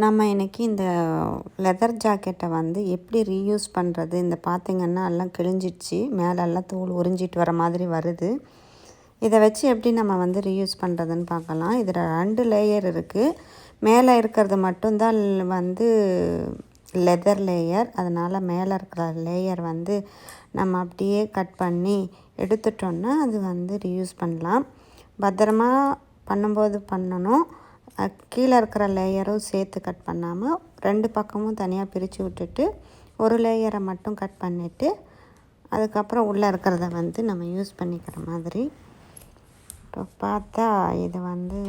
நம்ம இன்றைக்கி இந்த லெதர் ஜாக்கெட்டை வந்து எப்படி ரீயூஸ் பண்ணுறது. இந்த பார்த்திங்கன்னா எல்லாம் கிழிஞ்சிடுச்சு, மேலெல்லாம் தோல் உறிஞ்சிட்டு வர மாதிரி வருது. இதை வச்சு எப்படி நம்ம வந்து ரீயூஸ் பண்ணுறதுன்னு பார்க்கலாம். இதில் 2 லேயர் இருக்குது. மேலே இருக்கிறது மட்டும்தான் வந்து லெதர் லேயர். அதனால் மேலே இருக்கிற லேயர் வந்து நம்ம அப்படியே கட் பண்ணி எடுத்துட்டோன்னா அது வந்து ரீயூஸ் பண்ணலாம். பத்திரமா பண்ணும்போது பண்ணணும். கீழே இருக்கிற லேயரும் சேர்த்து கட் பண்ணாமல் 2 பக்கமும் தனியாக பிரித்து விட்டுட்டு ஒரு லேயரை மட்டும் கட் பண்ணிவிட்டு அதுக்கப்புறம் உள்ளே இருக்கிறத வந்து நம்ம யூஸ் பண்ணிக்கிற மாதிரி. இப்போ பார்த்தா இது வந்து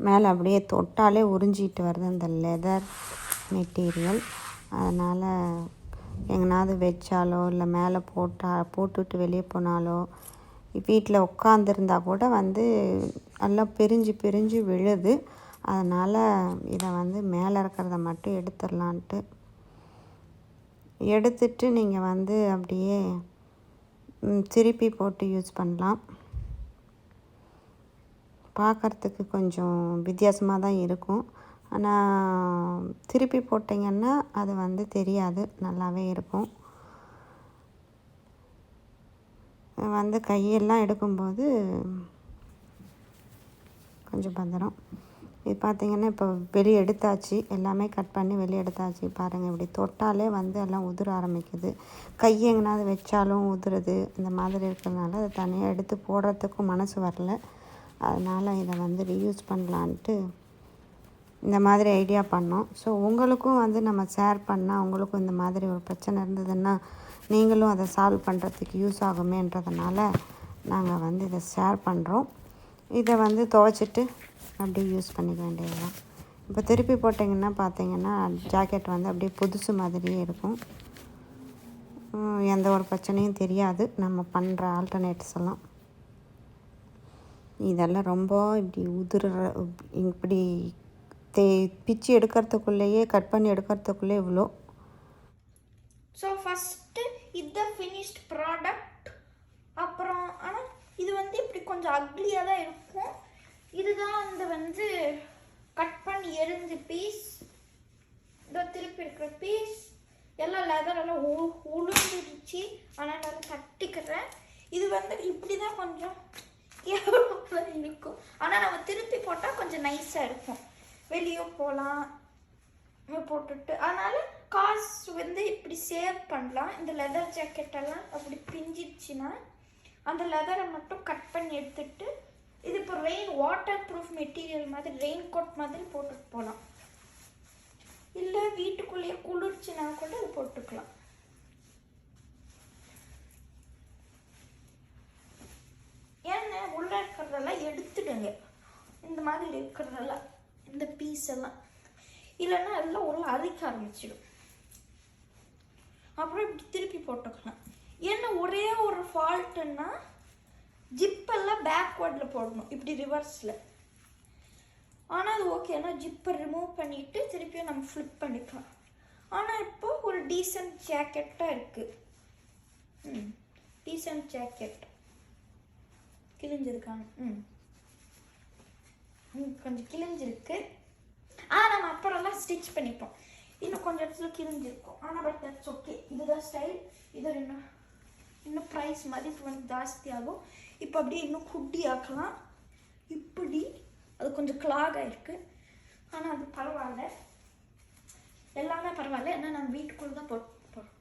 மேலே அப்படியே தொட்டாலே உறிஞ்சிட்டு வருது அந்த லெதர் மெட்டீரியல். அதனால் எங்கேனாவது வச்சாலோ இல்லை மேலே போட்டுட்டு வெளியே போனாலோ வீட்டில் உட்காந்துருந்தா கூட வந்து நல்லா பிரிஞ்சு விழுது. அதனால் இதை வந்து மேலே இருக்கிறத மட்டும் எடுத்துடலான்ட்டு எடுத்துட்டு நீங்கள் வந்து அப்படியே திருப்பி போட்டு யூஸ் பண்ணலாம். பார்க்குறதுக்கு கொஞ்சம் வித்தியாசமாக தான் இருக்கும். ஆனால் திருப்பி போட்டிங்கன்னா அது வந்து தெரியாது, நல்லாவே இருக்கும். வந்து கையெல்லாம் எடுக்கும்போது கொஞ்சம் பத்திரம். இது பார்த்திங்கன்னா இப்போ வெளியே எடுத்தாச்சு, எல்லாமே கட் பண்ணி வெளியே எடுத்தாச்சு. பாருங்கள், இப்படி தொட்டாலே வந்து எல்லாம் உதிர ஆரம்பிக்குது. கை எங்கேனாவது வச்சாலும் உதிருது. இந்த மாதிரி இருக்கிறதுனால அதை தனியாக எடுத்து போடுறதுக்கும் மனசு வரல. அதனால் இதை வந்து ரீயூஸ் பண்ணலான்ட்டு இந்த மாதிரி ஐடியா பண்ணோம். ஸோ உங்களுக்கும் வந்து நம்ம ஷேர் பண்ணால் உங்களுக்கும் இந்த மாதிரி ஒரு பிரச்சனை இருந்ததுன்னா நீங்களும் அதை சால்வ் பண்ணுறதுக்கு யூஸ் ஆகுமேன்றதுனால நாங்கள் வந்து இதை ஷேர் பண்ணுறோம். இதை வந்து துவைச்சிட்டு அப்படியே யூஸ் பண்ணிக்க வேண்டியதுதான். இப்போ திருப்பி போட்டிங்கன்னா பார்த்திங்கன்னா ஜாக்கெட் வந்து அப்படியே புதுசு மாதிரியே இருக்கும். எந்த ஒரு பிரச்சனையும் தெரியாது நம்ம பண்ணுற ஆல்டர்னேட்டிவ்ஸ் எல்லாம். இதெல்லாம் ரொம்ப இப்படி பிச்சு எடுக்கிறதுக்குள்ளேயே கட் பண்ணி எடுக்கிறதுக்குள்ளே இவ்வளோ. ஸோ ஃபஸ்ட்டு இதுதான் ஃபினிஷ்ட் ப்ராடக்ட். அப்புறம் ஆனால் இது வந்து இப்படி கொஞ்சம் அக்லியாக தான் இருக்கும். இதுதான் அந்த வந்து கட் பண்ணி எரிஞ்ச பீஸ். இந்த திருப்பி இருக்கிற பீஸ் எல்லாம் லெதரெல்லாம் உளுந்துருச்சு. ஆனால் நான் தட்டிக்கிறேன். இது வந்து இப்படி தான் கொஞ்சம் இருக்கும். ஆனால் நம்ம திருப்பி போட்டால் கொஞ்சம் நைஸாக இருக்கும். வெளியே போகலாம் போட்டுட்டு. அதனால் காசு வந்து இப்படி சேவ் பண்ணலாம். இந்த லெதர் ஜாக்கெட்டெல்லாம் அப்படி பிஞ்சிடுச்சுன்னா அந்த லெதரை மட்டும் கட் பண்ணி எடுத்துட்டு இது இப்போ வாட்டர் ப்ரூஃப் மெட்டீரியல் மாதிரி ரெயின் கோட் மாதிரி போட்டுட்டு போகலாம். இல்லை வீட்டுக்குள்ளேயே குளிர்ச்சினா கூட இது போட்டுக்கலாம். ஏன்னா உள்ள இருக்கிறதெல்லாம் எடுத்துடுங்க. இந்த மாதிரி இருக்கிறதெல்லாம் இந்த பீஸ் எல்லாம் இல்லைன்னா எல்லாம் உள்ள அரிக்க ஆரம்பிச்சிடும். அப்புறம் இப்படி திருப்பி போட்டுக்கலாம். ஏன்னா ஒரே ஒரு ஃபால்ட்டுன்னா ஜிப்பெல்லாம் பேக்வேர்டில் போடணும், இப்படி ரிவர்ஸில். ஆனால் அது ஓகேனா ஜிப்பை ரிமூவ் பண்ணிவிட்டு திருப்பியும் நம்ம ஃப்ளிப் பண்ணிக்கலாம். ஆனால் இப்போ ஒரு டீசன்ட் ஜாக்கெட்டாக இருக்குது. டீசன்ட் ஜாக்கெட் கிழிஞ்சிருக்காங்க. கொஞ்சம் கிழிஞ்சிருக்கு. நம்ம அப்புறம்லாம் ஸ்டிச் பண்ணிப்போம். இன்னும் கொஞ்சம் இடத்துல கிழிஞ்சிருக்கும். ஆனால் பட் தட்ஸ் ஓகே. இதுதான் ஸ்டைல். இது இன்னும் ப்ரைஸ் மதிப்பு வந்து ஜாஸ்தி ஆகும். இப்போ அப்படியே இன்னும் குட்டி ஆக்கலாம். இப்படி அது கொஞ்சம் கிளாக் ஆகிருக்கு. ஆனால் அது பரவாயில்ல, எல்லாமே பரவாயில்ல. ஏன்னா நம்ம வீட்டுக்குள்ளே தான்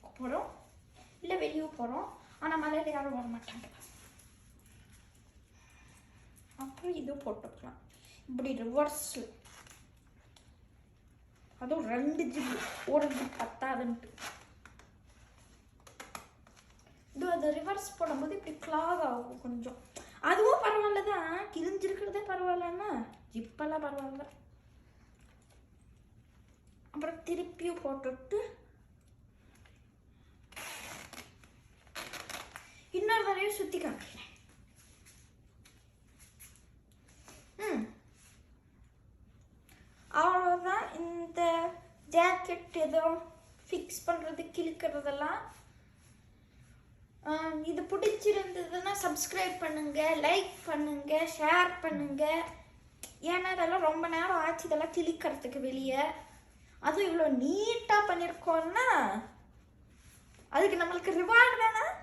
போகிறோம், இல்லை வெளியே போகிறோம். ஆனால் மலையில் யாரும் வர மாட்டாங்க. அப்புறம் இது போட்டுக்கலாம் இப்படி ரிவர்ஸில். அதுவும் 2 ஜிப்பு, ஒரு ஜிப் பத்தாதுன்ட்டு. இது அது ரிவர்ஸ் போடும்போது இப்படி கிளாக் ஆகும் கொஞ்சம். அதுவும் பரவாயில்ல தான், கிழிஞ்சிருக்கிறதே பரவாயில்லன்னா ஜிப்பெல்லாம் பரவாயில்ல. அப்புறம் திருப்பியும் போட்டுட்டு இன்னொரு தடவையும் சுற்றி காட்டுறேன். அவ்வளோதான். இந்த ஜாக்கெட் எதுவும் ஃபிக்ஸ் பண்ணுறது கிழிக்கிறதெல்லாம். இது பிடிச்சிருந்ததுன்னா சப்ஸ்கிரைப் பண்ணுங்கள், லைக் பண்ணுங்கள், ஷேர் பண்ணுங்கள். ஏன்னா இதெல்லாம் ரொம்ப நேரம் ஆச்சு இதெல்லாம் கிளிக்கிறதுக்கு வெளியே. அதுவும் இவ்வளோ நீட்டாக பண்ணியிருக்கோன்னா அதுக்கு நம்மளுக்கு ரிவார்டு வேணாம்.